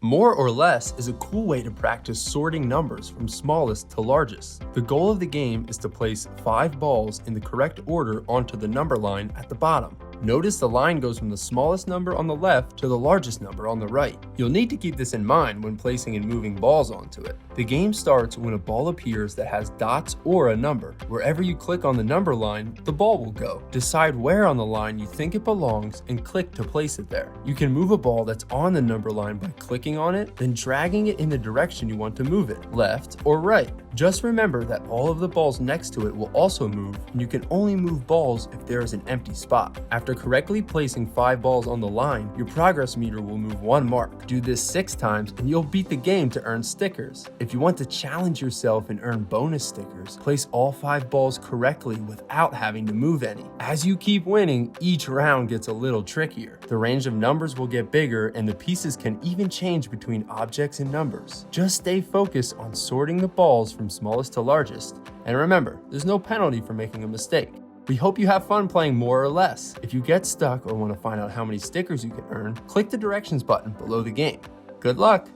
More or less is a cool way to practice sorting numbers from smallest to largest. The goal of the game is to place 5 balls in the correct order onto the number line at the bottom. Notice the line goes from the smallest number on the left to the largest number on the right. You'll need to keep this in mind when placing and moving balls onto it. The game starts when a ball appears that has dots or a number. Wherever you click on the number line, the ball will go. Decide where on the line you think it belongs and click to place it there. You can move a ball that's on the number line by clicking on it, then dragging it in the direction you want to move it, left or right. Just remember that all of the balls next to it will also move, and you can only move balls if there is an empty spot. After correctly placing 5 balls on the line, your progress meter will move 1 mark. Do this 6 times and you'll beat the game to earn stickers. If you want to challenge yourself and earn bonus stickers, place all 5 balls correctly without having to move any. As you keep winning, each round gets a little trickier. The range of numbers will get bigger and the pieces can even change between objects and numbers. Just stay focused on sorting the balls from smallest to largest. And remember, there's no penalty for making a mistake. We hope you have fun playing More or Less. If you get stuck or want to find out how many stickers you can earn, click the directions button below the game. Good luck!